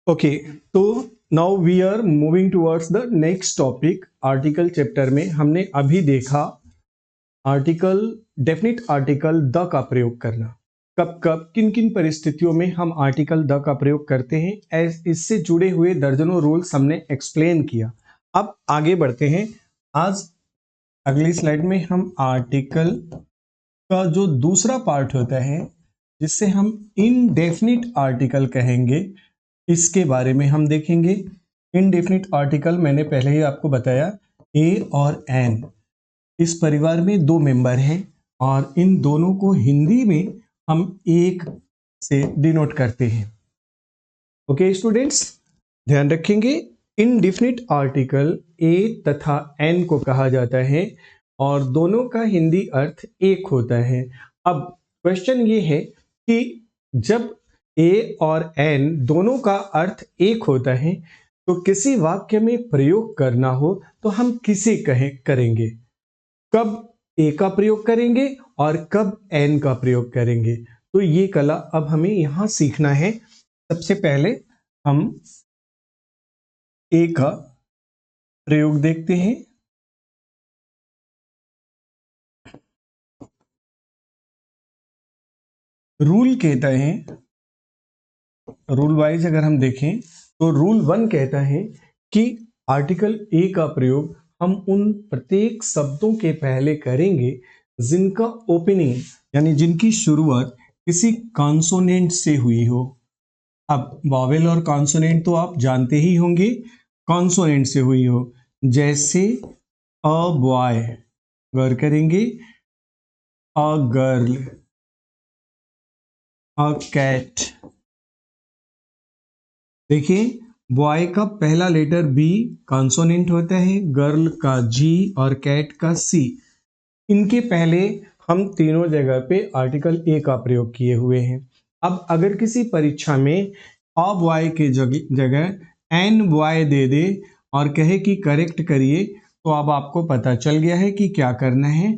Okay, तो now we are moving towards the next topic. Article chapter में हमने अभी देखा आर्टिकल, डेफिनिट आर्टिकल द का प्रयोग करना, कब कब किन किन परिस्थितियों में हम आर्टिकल द का प्रयोग करते हैं। इससे जुड़े हुए दर्जनों रूल्स हमने एक्सप्लेन किया। अब आगे बढ़ते हैं। आज अगली स्लाइड में हम आर्टिकल का जो दूसरा पार्ट होता है, जिससे हम इनडेफिनिट आर्टिकल कहेंगे, इसके बारे में हम देखेंगे। इनडेफिनिट आर्टिकल मैंने पहले ही आपको बताया, ए और एन इस परिवार में दो मेंबर हैं और इन दोनों को हिंदी में हम एक से डिनोट करते हैं। ओके स्टूडेंट्स, ध्यान रखेंगे, इनडेफिनिट आर्टिकल ए तथा एन को कहा जाता है और दोनों का हिंदी अर्थ एक होता है। अब क्वेश्चन ये है कि जब ए और एन दोनों का अर्थ एक होता है तो किसी वाक्य में प्रयोग करना हो तो हम किसे करेंगे, कब ए का प्रयोग करेंगे और कब एन का प्रयोग करेंगे। तो ये कला अब हमें यहां सीखना है। सबसे पहले हम ए का प्रयोग देखते हैं। रूल कहता है, रूल वाइज अगर हम देखें तो रूल 1 कहता है कि आर्टिकल ए का प्रयोग हम उन प्रत्येक शब्दों के पहले करेंगे जिनका ओपनिंग यानी जिनकी शुरुआत किसी कॉन्सोनेंट से हुई हो। अब वॉवेल और कॉन्सोनेंट तो आप जानते ही होंगे, कॉन्सोनेंट से हुई हो, जैसे अ बॉय गर करेंगे, अ गर्ल, अ कैट। देखिए, बॉय का पहला लेटर बी कॉन्सोनेंट होता है, गर्ल का जी और कैट का सी। इनके पहले हम तीनों जगह पे आर्टिकल ए का प्रयोग किए हुए हैं। अब अगर किसी परीक्षा में अ बॉय के जगह एन बॉय दे दे और कहे कि करेक्ट करिए, तो अब आपको पता चल गया है कि क्या करना है।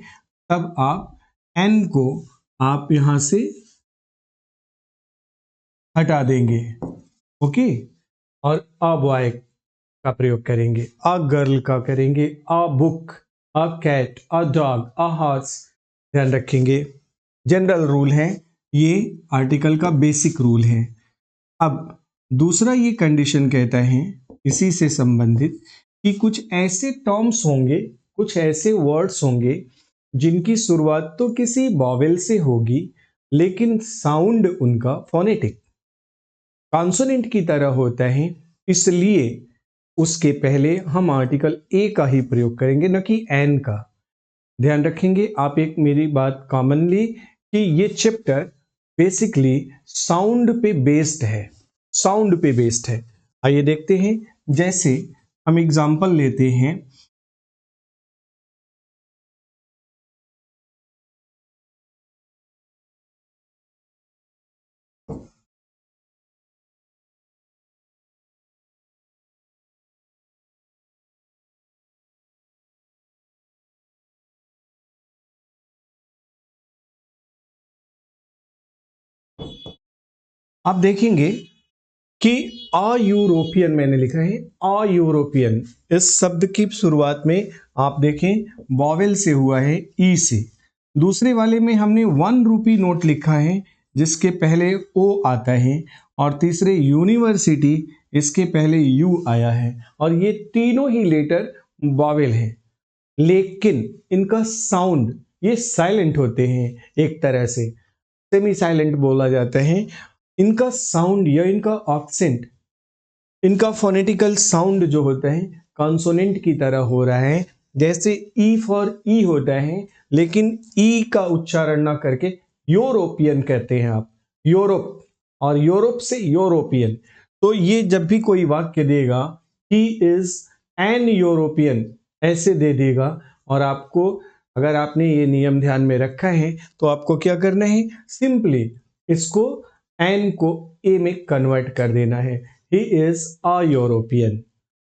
तब आप एन को आप यहां से हटा देंगे, ओके, और अ बॉय का प्रयोग करेंगे, अ गर्ल का करेंगे, a book, a cat, a dog, a horse. ध्यान रखेंगे, जनरल रूल है, ये आर्टिकल का बेसिक रूल है। अब दूसरा ये कंडीशन कहता है इसी से संबंधित कि कुछ ऐसे टर्म्स होंगे, कुछ ऐसे वर्ड्स होंगे जिनकी शुरुआत तो किसी वॉवेल से होगी लेकिन साउंड उनका फोनेटिक कॉन्सोनेंट की तरह होता है, इसलिए उसके पहले हम आर्टिकल ए का ही प्रयोग करेंगे, न कि एन का। ध्यान रखेंगे आप एक मेरी बात कॉमनली कि ये चैप्टर बेसिकली साउंड पे बेस्ड है, साउंड पे बेस्ड है। आइए देखते हैं, जैसे हम एग्जांपल लेते हैं। आप देखेंगे कि अ यूरोपियन मैंने लिखा है, अ यूरोपियन। इस शब्द की शुरुआत में आप देखें वॉवेल से हुआ है, ई से। दूसरे वाले में हमने 1 रूपी नोट लिखा है जिसके पहले ओ आता है, और तीसरे यूनिवर्सिटी, इसके पहले यू आया है, और ये तीनों ही लेटर वॉवेल है, लेकिन इनका साउंड ये साइलेंट होते हैं, एक तरह से सेमी साइलेंट बोला जाता है। इनका साउंड या इनका ऑक्सेंट, इनका फोनेटिकल साउंड जो होता है कॉन्सोनेंट की तरह हो रहा है। जैसे ई फॉर ई होता है, लेकिन ई का उच्चारण ना करके यूरोपियन कहते हैं आप, यूरोप, और यूरोप से यूरोपियन। तो ये जब भी कोई वाक्य देगा ही इज एन यूरोपियन ऐसे दे देगा, और आपको अगर आपने ये नियम ध्यान में रखा है तो आपको क्या करना है, सिंपली इसको एन को ए में कन्वर्ट कर देना है। He is a European,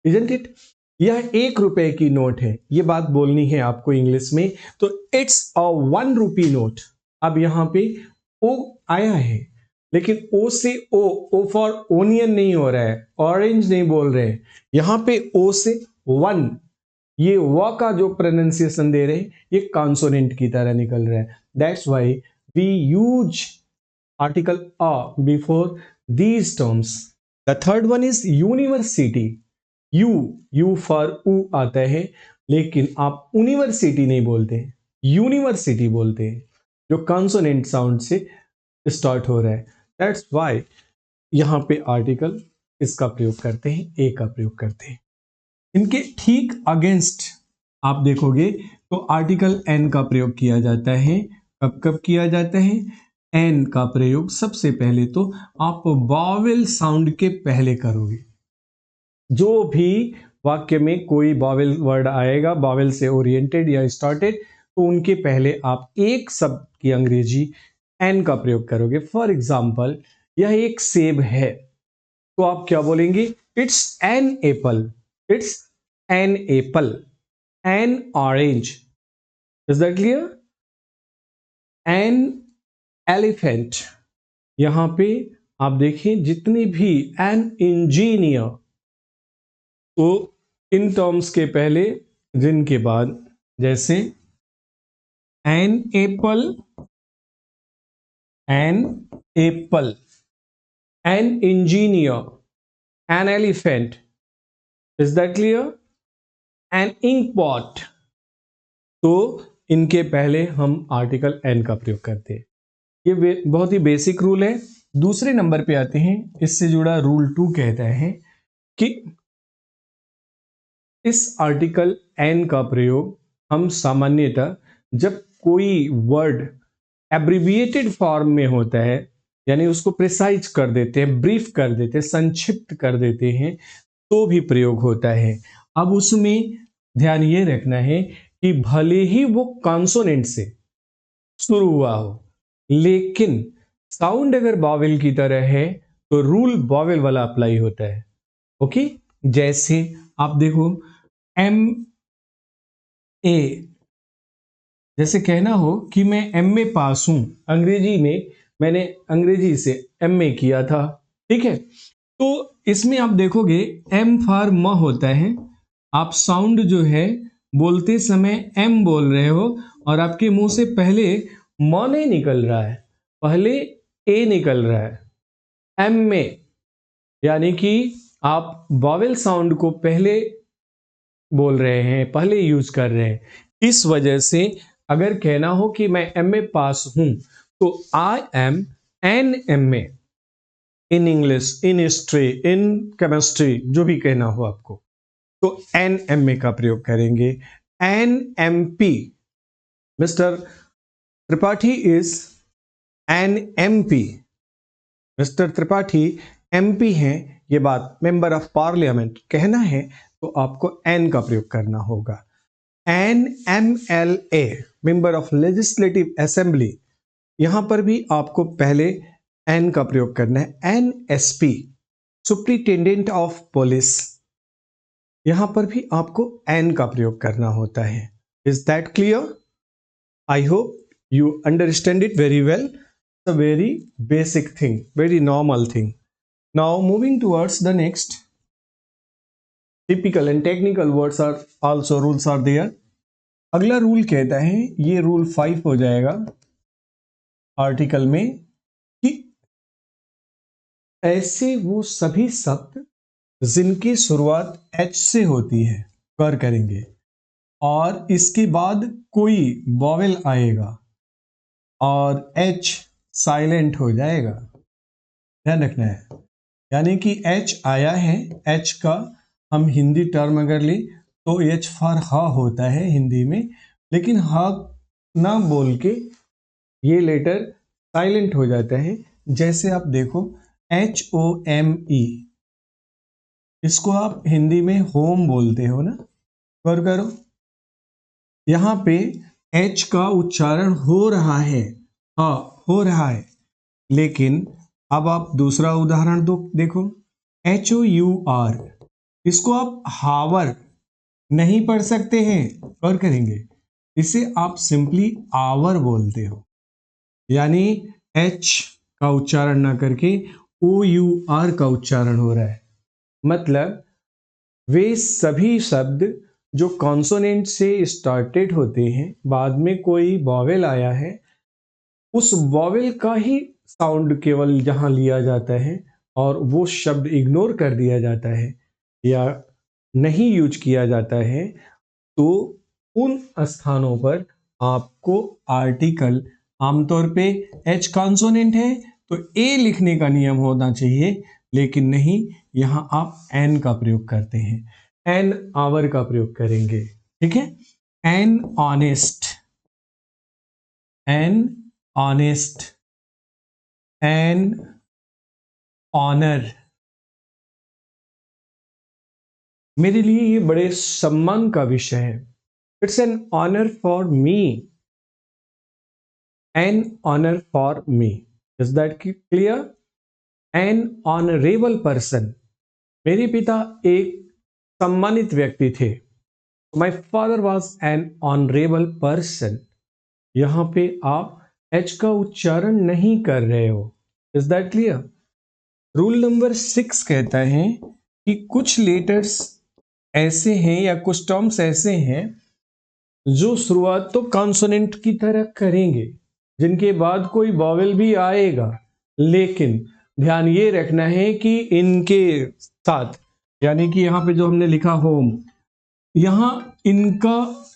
isn't it. यह 1 रुपए की नोट है, ये बात बोलनी है आपको इंग्लिश में, तो इट्स अ 1 रूपी नोट। अब यहां पे ओ आया है लेकिन ओ से ओ फॉर ओनियन नहीं हो रहा है, ऑरेंज नहीं बोल रहे हैं, यहां पे ओ से वन, ये व का जो प्रोनाउंसिएशन दे रहे हैं ये कॉन्सोनेंट की तरह निकल रहा है। That's why we use article a before these terms. The third one is university. U for उ आता है, लेकिन आप यूनिवर्सिटी नहीं बोलते, यूनिवर्सिटी बोलते हैं, जो कॉन्सोनेंट साउंड से स्टार्ट हो रहा है। दैट्स व्हाई यहां पे आर्टिकल इसका प्रयोग करते हैं, ए का प्रयोग करते हैं। इनके ठीक अगेंस्ट आप देखोगे तो आर्टिकल एन का प्रयोग किया जाता है। कब कब किया जाता है? एन का प्रयोग सबसे पहले तो आप वॉवेल साउंड के पहले करोगे। जो भी वाक्य में कोई वॉवेल वर्ड आएगा, वॉवेल से ओरिएंटेड या स्टार्टेड, तो उनके पहले आप एक शब्द की अंग्रेजी एन का प्रयोग करोगे। फॉर एग्जाम्पल, यह एक सेब है, तो आप क्या बोलेंगे? It's an apple, it's an apple, N orange. Is that clear? An elephant, यहां पे आप देखें जितने भी एन इंजीनियर, तो इन टर्म्स के पहले जिनके बाद, जैसे an apple, an apple, an engineer, an elephant. Is that clear? An ink pot, तो इनके पहले हम आर्टिकल एन का प्रयोग करते हैं। ये बहुत ही बेसिक रूल है। दूसरे नंबर पे आते हैं, इससे जुड़ा रूल 2 कहता है कि इस आर्टिकल एन का प्रयोग हम सामान्यतः जब कोई वर्ड एब्रिविएटेड फॉर्म में होता है, यानी उसको प्रिसाइज कर देते हैं, ब्रीफ कर देते हैं, संक्षिप्त कर देते हैं, तो भी प्रयोग होता है। अब उसमें ध्यान ये रखना है कि भले ही वो कॉन्सोनेंट से शुरू हुआ हो, लेकिन साउंड अगर वॉवेल की तरह है तो रूल वॉवेल वाला अप्लाई होता है। ओके, जैसे आप देखो एम ए, जैसे कहना हो कि मैं एमए पास हूं, अंग्रेजी में मैंने अंग्रेजी से एमए किया था, ठीक है। तो इसमें आप देखोगे एम फॉर म होता है, आप साउंड जो है बोलते समय एम बोल रहे हो और आपके मुंह से पहले म नहीं निकल रहा है, पहले ए निकल रहा है, एम में, यानी कि आप वॉवेल साउंड को पहले बोल रहे हैं, पहले यूज कर रहे हैं। इस वजह से अगर कहना हो कि मैं एमए पास हूं, तो I am an MA in English, in history, in chemistry, जो भी कहना हो आपको, तो एन एमए का प्रयोग करेंगे। An M P, mister Tripathi is an M P, mister Tripathi MP हैं, ये बात मेंबर ऑफ पार्लियामेंट कहना है, तो आपको एन का प्रयोग करना होगा। An M L A, member of legislative assembly, यहां पर भी आपको पहले एन का प्रयोग करना है। An S P, superintendent of police, यहां पर भी आपको एन का प्रयोग करना होता है। Is that clear? I hope you understand it very well. It's a very basic thing, very normal thing. Now moving towards the next, typical and technical words are also rules are there. अगला rule कहता है, ये rule 5 हो जाएगा article में, कि ऐसे वो सभी शब्द जिनकी शुरुआत एच से होती है, कर करेंगे, और इसके बाद कोई वॉवेल आएगा और एच साइलेंट हो जाएगा, ध्यान रखना है। यानी कि एच आया है, एच का हम हिंदी टर्म अगर ले तो एच फॉर ह होता है हिंदी में, लेकिन ह ना बोल के ये लेटर साइलेंट हो जाता है। जैसे आप देखो एच ओ एम ई, इसको आप हिंदी में होम बोलते हो ना, गौर करो, यहां पे एच का उच्चारण हो रहा है, हाँ हो रहा है, लेकिन अब आप दूसरा उदाहरण देखो, एच ओ यू आर, इसको आप हावर नहीं पढ़ सकते हैं, और करेंगे इसे आप सिंपली आवर बोलते हो, यानी एच का उच्चारण ना करके OUR का उच्चारण हो रहा है। मतलब वे सभी शब्द जो कॉन्सोनेंट से स्टार्टेड होते हैं, बाद में कोई वॉवेल आया है, उस वॉवेल का ही साउंड केवल जहां लिया जाता है और वो शब्द इग्नोर कर दिया जाता है या नहीं यूज किया जाता है, तो उन स्थानों पर आपको आर्टिकल, आमतौर पे एच कॉन्सोनेंट है तो ए लिखने का नियम होना चाहिए, लेकिन नहीं, यहां आप एन का प्रयोग करते हैं। एन आवर का प्रयोग करेंगे, ठीक है। An honest, an honest, an honour. मेरे लिए ये बड़े सम्मान का विषय है। It's an honour for me, an honour for me. Is that clear? An honourable person, मेरे पिता एक सम्मानित व्यक्ति थे। My father was an honourable person. यहां पे आप एच का उच्चारण नहीं कर रहे हो। Is that clear? Rule number 6 कहता है कि कुछ लेटर्स ऐसे हैं या कुछ टर्म्स ऐसे हैं जो शुरुआत तो कॉन्सोनेंट की तरह करेंगे, जिनके बाद कोई वॉवेल भी आएगा, लेकिन ध्यान ये रखना है कि इनके साथ, यानी कि यहां पे जो हमने लिखा होम, यहां इनका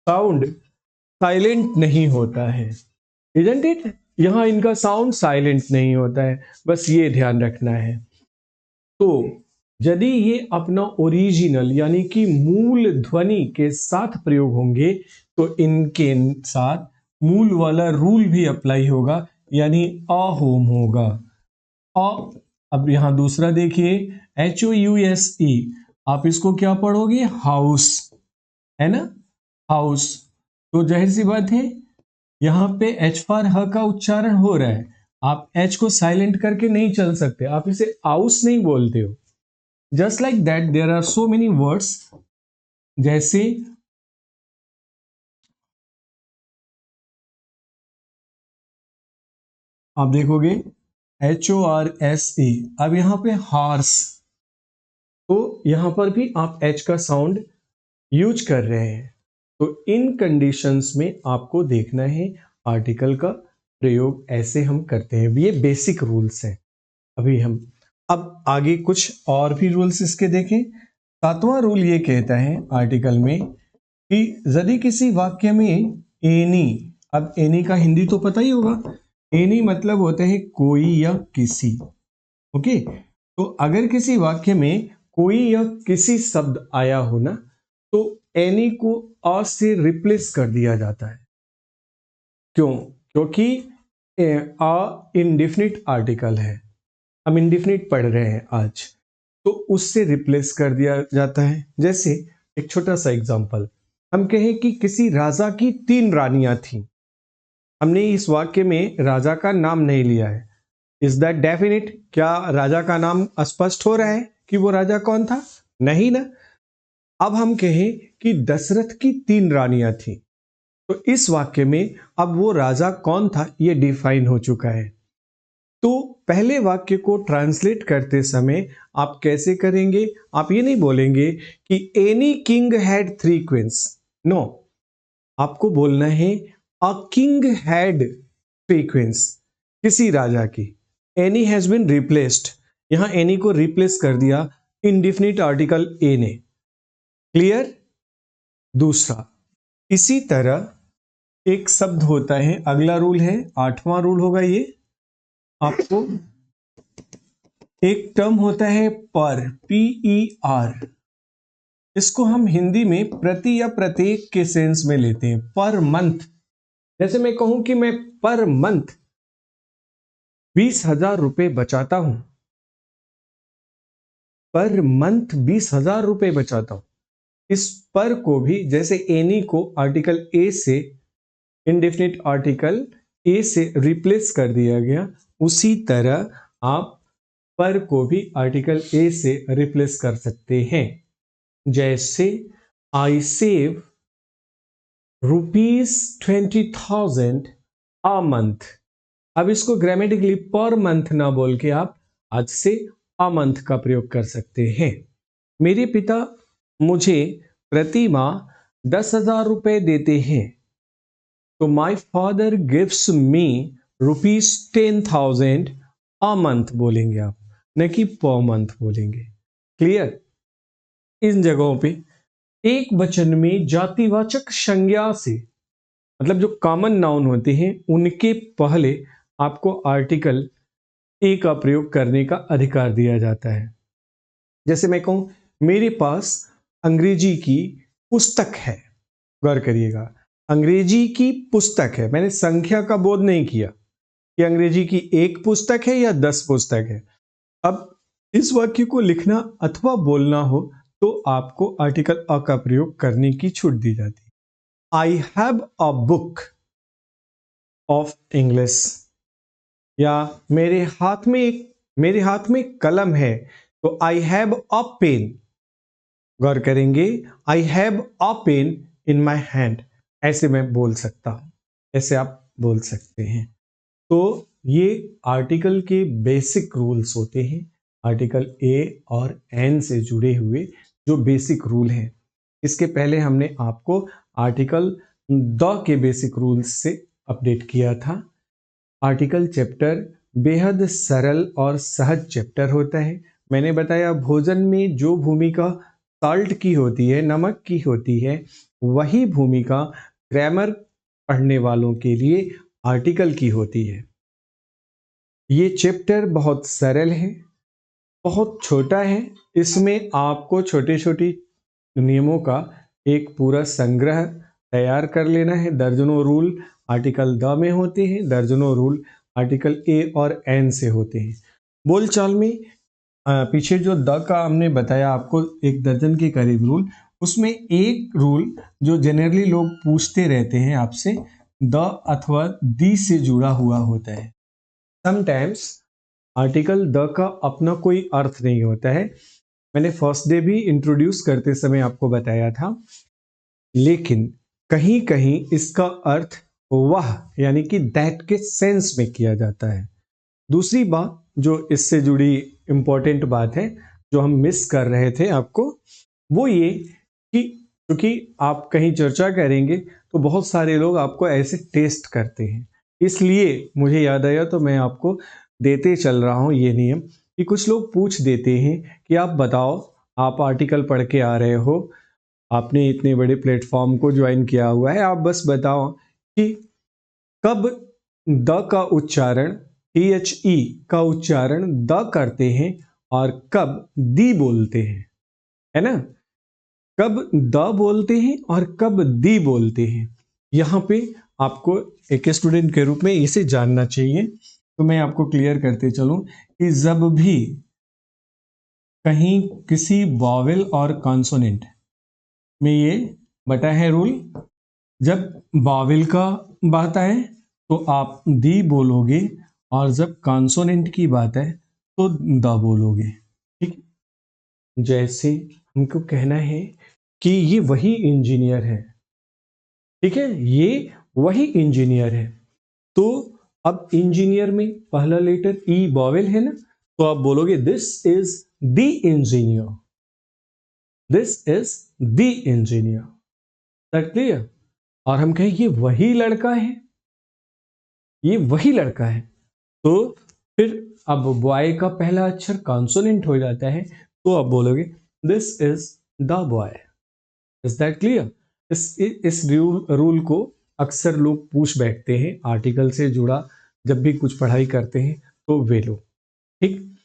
साउंड साइलेंट नहीं होता है। Isn't it? यहां इनका साउंड साइलेंट नहीं होता है, बस ये ध्यान रखना है। तो यदि ये अपना ओरिजिनल यानी कि मूल ध्वनि के साथ प्रयोग होंगे तो इनके साथ मूल वाला रूल भी अप्लाई होगा, यानी अ होम होगा। अ, अब यहां दूसरा देखिए, HOUSE, आप इसको क्या पढ़ोगे? हाउस, है ना, हाउस। तो जाहिर सी बात है यहां पे एच फॉर ह का उच्चारण हो रहा है, आप एच को साइलेंट करके नहीं चल सकते, आप इसे हाउस नहीं बोलते हो। Just like that there are so many words, जैसे आप देखोगे HORSE, अब यहां पे हॉर्स, तो यहां पर भी आप एच का साउंड यूज कर रहे हैं। तो इन कंडीशंस में आपको देखना है आर्टिकल का प्रयोग ऐसे हम करते हैं। ये बेसिक रूल्स हैं। अभी हम अब आगे कुछ और भी रूल्स इसके देखें। 7वां रूल ये कहता है आर्टिकल में कि यदि किसी वाक्य में एनी, अब एनी का हिंदी तो पता ही होगा, एनी मतलब होता है कोई या किसी। ओके, तो अगर किसी वाक्य में कोई या किसी शब्द आया हो ना, तो एनी को अ से रिप्लेस कर दिया जाता है। क्यों? क्योंकि अ इंडेफिनिट आर्टिकल है, हम इंडेफिनिट पढ़ रहे हैं आज, तो उससे रिप्लेस कर दिया जाता है। जैसे एक छोटा सा एग्जांपल, हम कहें कि किसी राजा की 3 रानियां थीं। हमने इस वाक्य में राजा का नाम नहीं लिया है। Is that definite? क्या राजा का नाम स्पष्ट हो रहा है कि वो राजा कौन था? नहीं ना। अब हम कहें कि दशरथ की 3 रानियां थी, तो इस वाक्य में अब वो राजा कौन था ये डिफाइन हो चुका है। तो पहले वाक्य को ट्रांसलेट करते समय आप कैसे करेंगे? आप ये नहीं बोलेंगे कि any king had 3 queens. No, आपको बोलना है अ किंग हैड 3 क्वींस, किसी राजा की। एनी हैज बीन रिप्लेस्ड, यहां एनी को रिप्लेस कर दिया इंडिफिनिट आर्टिकल ए ने। क्लियर? दूसरा, इसी तरह एक शब्द होता है, अगला रूल है 8वां रूल होगा ये, आपको एक टर्म होता है पर, PER। इसको हम हिंदी में प्रति या प्रत्येक के सेंस में लेते हैं। पर मंथ, जैसे मैं कहूं कि मैं पर मंथ 20,000 रुपए बचाता हूं, पर मंथ 20,000 रुपए बचाता हूं। इस पर को भी जैसे एनी को आर्टिकल ए से, इंडेफिनिट आर्टिकल ए से रिप्लेस कर दिया गया, उसी तरह आप पर को भी आर्टिकल ए से रिप्लेस कर सकते हैं। जैसे आई सेव ₹20,000 a month, अब इसको ग्रामेटिकली पर मंथ ना बोल के आप आज से अ मंथ का प्रयोग कर सकते हैं। मेरे पिता मुझे प्रति माह 10,000 रुपए देते हैं, तो my father gives me ₹10,000 a month बोलेंगे आप, न कि पर मंथ बोलेंगे। क्लियर? इन जगहों पे एक वचन में जातिवाचक संज्ञा से, मतलब जो कॉमन नाउन होते हैं उनके पहले आपको आर्टिकल ए का प्रयोग करने का अधिकार दिया जाता है। जैसे मैं कहूं मेरे पास अंग्रेजी की पुस्तक है, गौर करिएगा, अंग्रेजी की पुस्तक है, मैंने संख्या का बोध नहीं किया कि अंग्रेजी की एक पुस्तक है या 10 पुस्तक है। अब इस वाक्य को लिखना अथवा बोलना हो तो आपको आर्टिकल अ का प्रयोग करने की छूट दी जाती है। I have a book of English, या मेरे हाथ में कलम है, तो आई हैव अ पेन। गौर करेंगे, I have a pain in my hand, ऐसे मैं बोल सकता हूं, ऐसे आप बोल सकते हैं। तो ये आर्टिकल के बेसिक रूल्स होते हैं, आर्टिकल ए और एन से जुड़े हुए जो बेसिक रूल हैं। इसके पहले हमने आपको आर्टिकल द के बेसिक रूल्स से अपडेट किया था। आर्टिकल चैप्टर बेहद सरल और सहज चैप्टर होता है। मैंने बताया भोजन में जो भूमिका साल्ट की होती है, नमक की होती है, वही भूमिका ग्रामर पढ़ने वालों के लिए आर्टिकल की होती है। ये चैप्टर बहुत सरल है, बहुत छोटा है, इसमें आपको छोटे छोटे नियमों का एक पूरा संग्रह तैयार कर लेना है। दर्जनों रूल आर्टिकल द में होते हैं, दर्जनों रूल आर्टिकल ए और एन से होते हैं। बोलचाल में पीछे जो द का हमने बताया आपको एक दर्जन के करीब रूल, उसमें एक रूल जो जनरली लोग पूछते रहते हैं आपसे, द अथवा दी से जुड़ा हुआ होता है। समटाइम्स आर्टिकल द का अपना कोई अर्थ नहीं होता है, मैंने फर्स्ट डे भी इंट्रोड्यूस करते समय आपको बताया था, लेकिन कहीं कहीं इसका अर्थ वह यानी कि दैट के सेंस में किया जाता है। दूसरी बात जो इससे जुड़ी इंपॉर्टेंट बात है जो हम मिस कर रहे थे आपको, वो ये कि क्योंकि आप कहीं चर्चा करेंगे तो बहुत सारे लोग आपको ऐसे टेस्ट करते हैं, इसलिए मुझे याद आया तो मैं आपको देते चल रहा हूँ ये नियम कि कुछ लोग पूछ देते हैं कि आप बताओ, आप आर्टिकल पढ़ के आ रहे हो, आपने इतने बड़े प्लेटफॉर्म को ज्वाइन किया हुआ है, आप बस बताओ कि कब द का उच्चारण THE का उच्चारण द करते हैं और कब दी बोलते हैं, है ना? कब द बोलते हैं और कब दी बोलते हैं, यहां पे आपको एक स्टूडेंट के रूप में इसे जानना चाहिए। तो मैं आपको क्लियर करते चलूं कि जब भी कहीं किसी वॉवेल और कॉन्सोनेंट में ये बटा है रूल, जब वॉवेल का बात आए तो आप दी बोलोगे और जब कॉन्सोनेंट की बात है तो द बोलोगे। ठीक, जैसे हमको कहना है कि ये वही इंजीनियर है, ठीक है, ये वही इंजीनियर है, तो अब इंजीनियर में पहला लेटर ई वॉवेल है ना, तो आप बोलोगे this is the engineer, this is the engineer, that clear. और हम कहें ये वही लड़का है, ये वही लड़का है, तो फिर अब बॉय का पहला अक्षर कॉन्सोनेंट हो जाता है, तो आप बोलोगे this is the boy, is that clear. इस रूल को अक्सर लोग पूछ बैठते हैं आर्टिकल से जुड़ा, जब भी कुछ पढ़ाई करते हैं तो वे लोग। ठीक,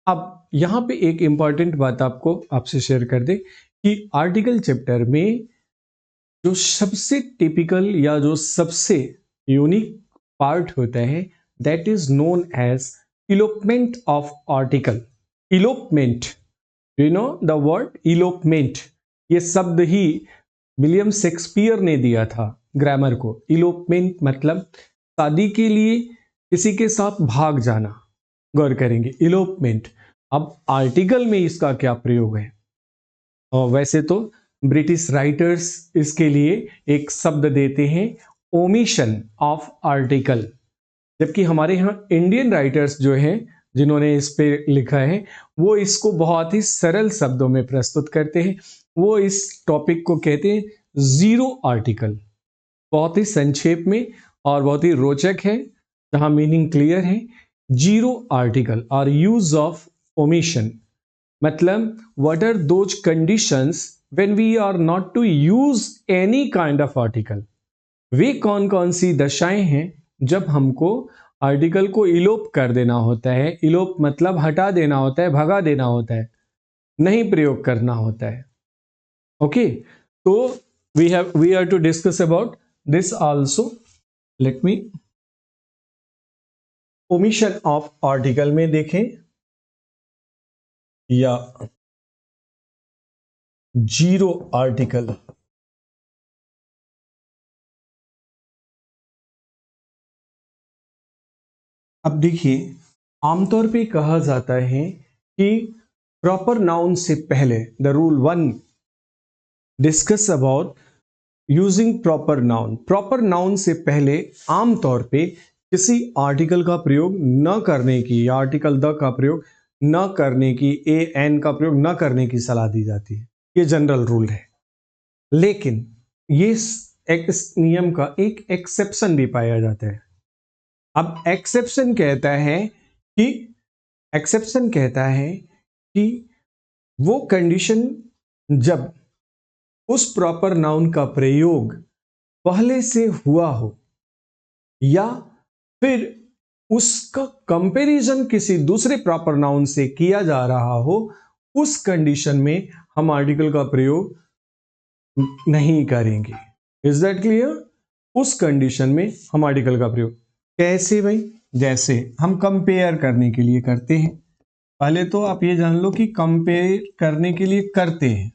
अब यहां पे एक इंपॉर्टेंट बात आपको आपसे शेयर कर दे कि आर्टिकल चैप्टर में जो सबसे टिपिकल या जो सबसे यूनिक पार्ट होता है that is known as elopement of article. Elopement, you know the word elopement, ये शब्द ही विलियम शेक्सपियर ने दिया था ग्रामर को। इलोपमेंट मतलब शादी के लिए किसी के साथ भाग जाना, गौर करेंगे इलोपमेंट। अब आर्टिकल में इसका क्या प्रयोग है, और वैसे तो ब्रिटिश राइटर्स इसके लिए एक शब्द देते हैं ओमिशन ऑफ आर्टिकल। जबकि हमारे यहाँ इंडियन राइटर्स जो हैं जिन्होंने इस पे लिखा है वो इसको बहुत ही सरल शब्दों में प्रस्तुत करते हैं। वो इस टॉपिक को कहते हैं जीरो आर्टिकल। बहुत ही संक्षेप में और बहुत ही रोचक है, जहां मीनिंग क्लियर है। जीरो आर्टिकल और यूज ऑफ ओमिशन, मतलब what are those conditions when we are not to use any kind of article. वे कौन कौन सी दशाएं हैं जब हमको आर्टिकल को इलोप कर देना होता है। इलोप मतलब हटा देना होता है, भगा देना होता है, नहीं प्रयोग करना होता है। ओके, तो we are to discuss about this also. Let me omission of article में देखें या जीरो आर्टिकल। अब देखिए, आमतौर पे कहा जाता है कि प्रॉपर नाउन से पहले the rule 1 discuss about using proper noun. Proper noun से पहले आमतौर पे किसी आर्टिकल का प्रयोग न करने की या आर्टिकल द का प्रयोग न करने की, ए एन का प्रयोग न करने की सलाह दी जाती है। ये जनरल रूल है। लेकिन ये इस नियम का एक एक्सेप्शन भी पाया जाता है। अब एक्सेप्शन कहता है कि वो कंडीशन जब उस प्रॉपर नाउन का प्रयोग पहले से हुआ हो या फिर उसका कंपैरिजन किसी दूसरे प्रॉपर नाउन से किया जा रहा हो, उस कंडीशन में हम आर्टिकल का प्रयोग नहीं करेंगे। Is that clear? उस कंडीशन में हम आर्टिकल का प्रयोग कैसे भाई? जैसे हम कंपेयर करने के लिए करते हैं। पहले तो आप ये जान लो कि कंपेयर करने के लिए करते हैं।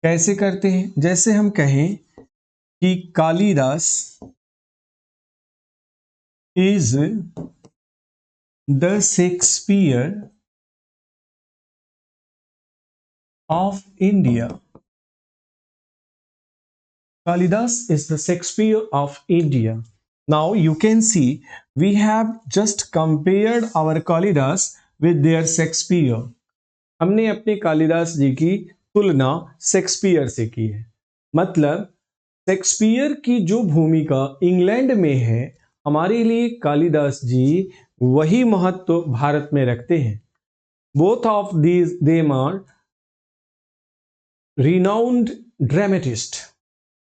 कैसे करते हैं? जैसे हम कहें कि Kalidas is the Shakespeare of India. Kalidas is the Shakespeare of India. Now you can see we have just compared our Kalidas with their Shakespeare. हमने अपने कालिदास जी की तुलना शेक्सपियर से की है। मतलब शेक्सपियर की जो भूमिका इंग्लैंड में है, हमारे लिए कालिदास जी वही महत्व भारत में रखते हैं। Both of these them are renowned dramatist.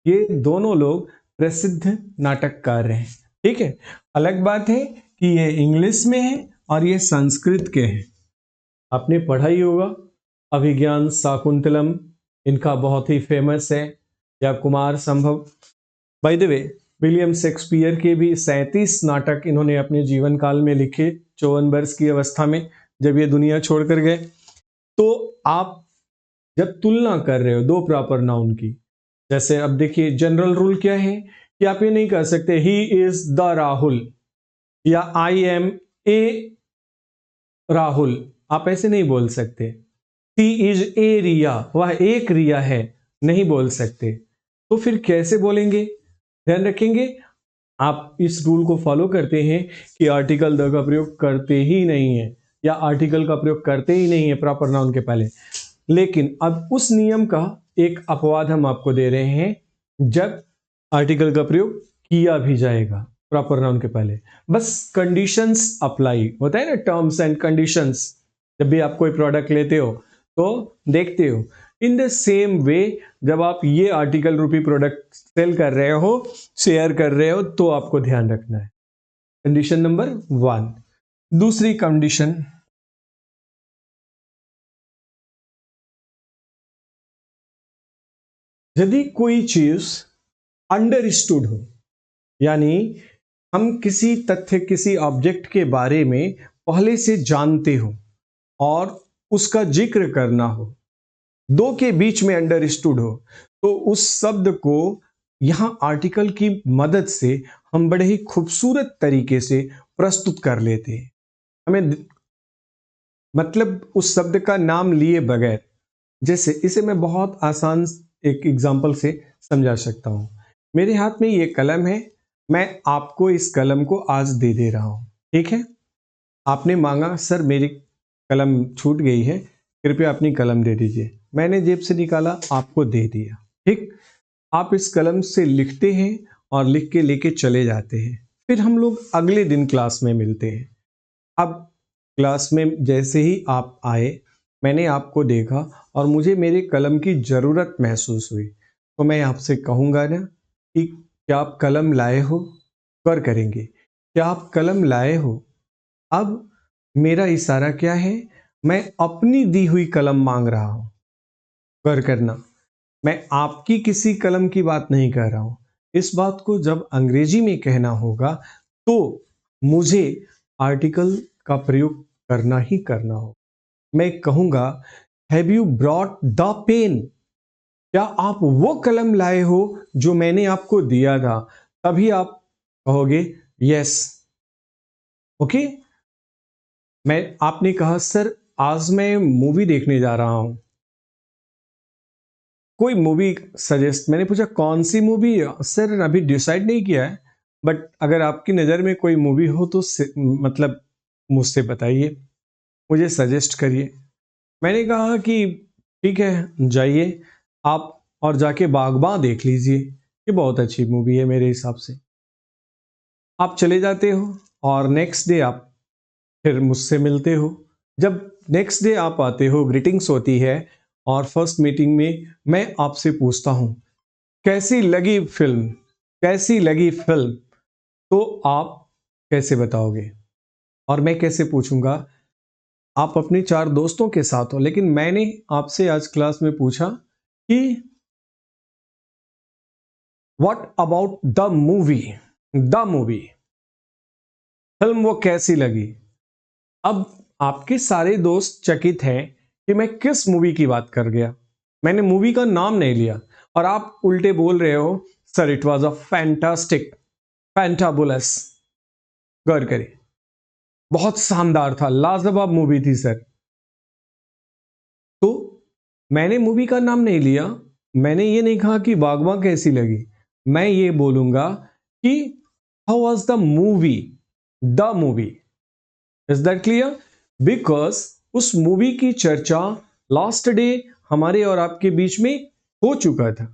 ये दोनों लोग प्रसिद्ध नाटककार हैं। ठीक है, अलग बात है कि ये इंग्लिश में है और ये संस्कृत के हैं। आपने पढ़ा ही होगा अभिज्ञान शाकुंतलम, इनका बहुत ही फेमस है, या कुमार संभव। By the way, William Shakespeare के भी 37 नाटक इन्होंने अपने जीवन काल में लिखे, 54 वर्ष की अवस्था में जब ये दुनिया छोड़कर गए। तो आप जब तुलना कर रहे हो दो प्रॉपर नाउन की, जैसे अब देखिए जनरल रूल क्या है कि आप ये नहीं कह सकते ही इज द राहुल या आई एम ए राहुल, आप ऐसे नहीं बोल सकते। सी इज ए रिया, वह एक रिया है, नहीं बोल सकते। तो फिर कैसे बोलेंगे? ध्यान रखेंगे, आप इस रूल को फॉलो करते हैं कि आर्टिकल द का प्रयोग करते ही नहीं है या आर्टिकल का प्रयोग करते ही नहीं है प्रॉपर नाउन के पहले। लेकिन अब उस नियम का एक अपवाद हम आपको दे रहे हैं, जब आर्टिकल का प्रयोग किया भी जाएगा प्रॉपर नाउन के पहले, बस कंडीशंस अप्लाई होता है ना, टर्म्स एंड कंडीशंस। जब भी आप कोई प्रोडक्ट लेते हो तो देखते हो, इन द सेम वे जब आप ये आर्टिकल रूपी प्रोडक्ट सेल कर रहे हो, शेयर कर रहे हो, तो आपको ध्यान रखना है। Condition number 1। दूसरी कंडीशन, यदि कोई चीज अंडरस्टूड हो, यानी हम किसी तथ्य, किसी ऑब्जेक्ट के बारे में पहले से जानते हो और उसका जिक्र करना हो, दो के बीच में अंडरस्टूड हो, तो उस शब्द को यहां आर्टिकल की मदद से हम बड़े ही खूबसूरत तरीके से प्रस्तुत कर लेते हैं। हमें मतलब उस शब्द का नाम लिए बगैर, जैसे इसे मैं बहुत आसान एक एग्जांपल से समझा सकता हूं। मेरे हाथ में ये कलम है, मैं आपको इस कलम को आज दे दे रहा हूं, ठीक है। आपने मांगा सर मेरी कलम छूट गई है, कृपया अपनी कलम दे दीजिए। मैंने जेब से निकाला, आपको दे दिया, ठीक। आप इस कलम से लिखते हैं और लिख के लेके चले जाते हैं। फिर हम लोग अगले दिन क्लास में मिलते हैं। अब क्लास में जैसे ही आप आए, मैंने आपको देखा और मुझे मेरे कलम की ज़रूरत महसूस हुई, तो मैं आपसे कहूँगा ना कि क्या आप कलम लाए हो? कर करेंगे, क्या आप कलम लाए हो? अब मेरा इशारा क्या है? मैं अपनी दी हुई कलम मांग रहा हूँ, कर करना। मैं आपकी किसी कलम की बात नहीं कह रहा हूँ। इस बात को जब अंग्रेजी में कहना होगा तो मुझे आर्टिकल का प्रयोग करना ही करना होगा। मैं कहूँगा have you brought the pen? क्या आप वो कलम लाए हो जो मैंने आपको दिया था? तभी आप कहोगे यस, ओके। आपने कहा सर आज मैं मूवी देखने जा रहा हूं, कोई मूवी सजेस्ट। मैंने पूछा कौन सी मूवी? सर अभी डिसाइड नहीं किया है, बट अगर आपकी नज़र में कोई मूवी हो तो मतलब मुझसे बताइए, मुझे सजेस्ट करिए। मैंने कहा कि ठीक है जाइए आप और जाके बागबान देख लीजिए, ये बहुत अच्छी मूवी है मेरे हिसाब से। आप चले जाते हो और नेक्स्ट डे आप फिर मुझसे मिलते हो। जब नेक्स्ट डे आप आते हो, ग्रीटिंग्स होती है और फर्स्ट मीटिंग में मैं आपसे पूछता हूं कैसी लगी फिल्म, कैसी लगी फिल्म? तो आप कैसे बताओगे? और मैं कैसे पूछूंगा? आप अपने चार दोस्तों के साथ हो, लेकिन मैंने आपसे आज क्लास में पूछा कि what about the movie, the movie, film वो कैसी लगी? अब आपके सारे दोस्त चकित हैं कि मैं किस मूवी की बात कर गया। मैंने मूवी का नाम नहीं लिया और आप उल्टे बोल रहे हो sir it was a fantastic, fantabulous. गौर करें, बहुत शानदार था, लाजवाब मूवी थी सर। तो मैंने मूवी का नाम नहीं लिया, मैंने ये नहीं कहा कि बागबान कैसी लगी। मैं ये बोलूंगा कि how was the movie, the movie. Is that clear? Because उस मूवी की चर्चा लास्ट डे हमारे और आपके बीच में हो चुका था,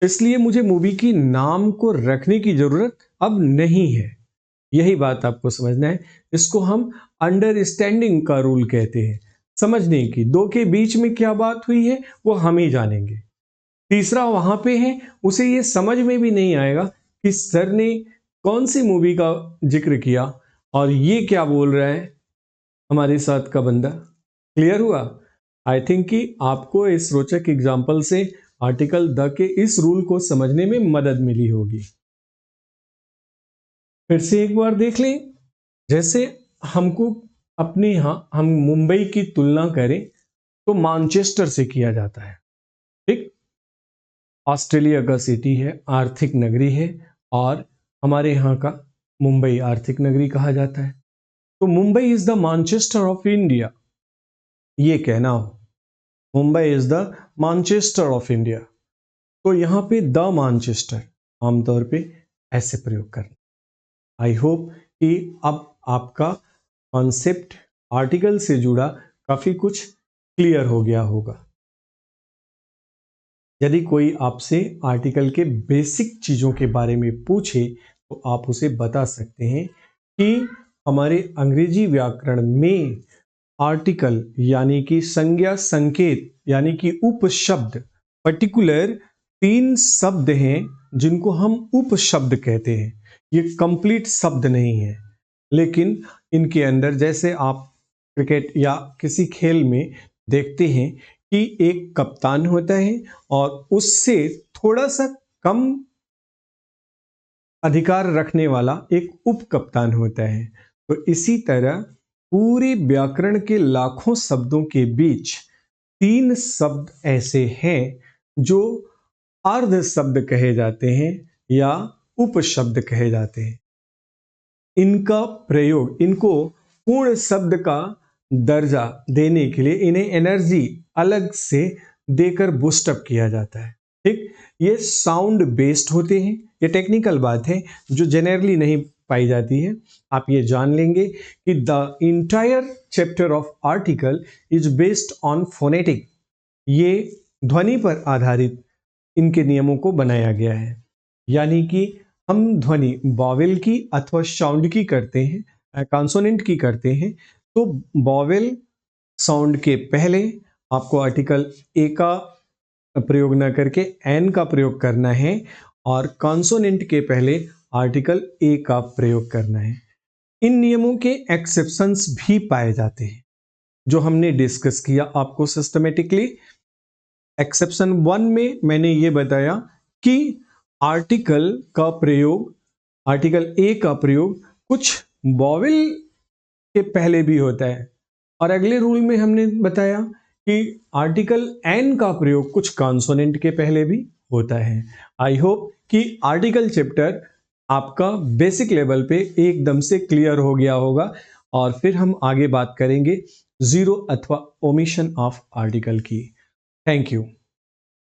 इसलिए मुझे मूवी की नाम को रखने की जरूरत अब नहीं है। यही बात आपको समझना है। इसको हम अंडरस्टैंडिंग का रूल कहते हैं, समझने की। दो के बीच में क्या बात हुई है वो हम ही जानेंगे। तीसरा वहां पे है, उसे ये समझ में भी नहीं आएगा कि सर ने कौन सी मूवी का जिक्र किया और ये क्या बोल रहा है हमारे साथ का बंदा। क्लियर हुआ? आई थिंक कि आपको इस रोचक एग्जाम्पल से आर्टिकल द के इस रूल को समझने में मदद मिली होगी। फिर से एक बार देख लें। जैसे हमको अपने यहां हम मुंबई की तुलना करें तो मैनचेस्टर से किया जाता है, ठीक। ऑस्ट्रेलिया का सिटी है, आर्थिक नगरी है, और हमारे यहाँ का मुंबई आर्थिक नगरी कहा जाता है। तो Mumbai is the Manchester of India, ये कहना हो Mumbai is the Manchester of India, तो यहाँ पे द मैनचेस्टर आमतौर पे ऐसे प्रयोग करना। आई होप कि अब आपका कॉन्सेप्ट आर्टिकल से जुड़ा काफी कुछ क्लियर हो गया होगा। यदि कोई आपसे आर्टिकल के बेसिक चीजों के बारे में पूछे तो आप उसे बता सकते हैं कि हमारे अंग्रेजी व्याकरण में आर्टिकल यानी कि संज्ञा संकेत यानी कि उपशब्द पर्टिकुलर 3 शब्द हैं जिनको हम उपशब्द कहते हैं। ये कंप्लीट शब्द नहीं है, लेकिन इनके अंदर जैसे आप क्रिकेट या किसी खेल में देखते हैं कि एक कप्तान होता है और उससे थोड़ा सा कम अधिकार रखने वाला एक उप कप्तान होता है। तो इसी तरह पूरे व्याकरण के लाखों शब्दों के बीच 3 शब्द ऐसे हैं जो अर्ध शब्द कहे जाते हैं या उपशब्द कहे जाते हैं। इनका प्रयोग, इनको पूर्ण शब्द का दर्जा देने के लिए इन्हें एनर्जी अलग से देकर बूस्टअप किया जाता है, ठीक। ये साउंड बेस्ड होते हैं। ये टेक्निकल बात है जो जनरली नहीं पाई जाती है। आप ये जान लेंगे कि the entire chapter of article is based on phonetic. ये ध्वनि पर आधारित इनके नियमों को बनाया गया है। यानी कि हम ध्वनि वॉवेल की अथवा साउंड की करते हैं, कॉन्सोनेंट की करते हैं, तो वॉवेल साउंड के पहले आपको आर्टिकल ए का प्रयोग न करके एन का प्रयोग करना है और कॉन्सोनेंट के पहले आर्टिकल ए का प्रयोग करना है। इन नियमों के एक्सेप्शंस भी पाए जाते हैं जो हमने डिस्कस किया आपको सिस्टमेटिकली। एक्सेप्शन 1 में मैंने ये बताया कि आर्टिकल का प्रयोग, आर्टिकल ए का प्रयोग कुछ वॉवेल के पहले भी होता है, और अगले रूल में हमने बताया कि आर्टिकल एन का प्रयोग कुछ कॉन्सोनेंट के पहले भी होता है। आई होप कि आर्टिकल चैप्टर आपका बेसिक लेवल पे एकदम से क्लियर हो गया होगा, और फिर हम आगे बात करेंगे जीरो अथवा ओमिशन ऑफ आर्टिकल की। Thank you.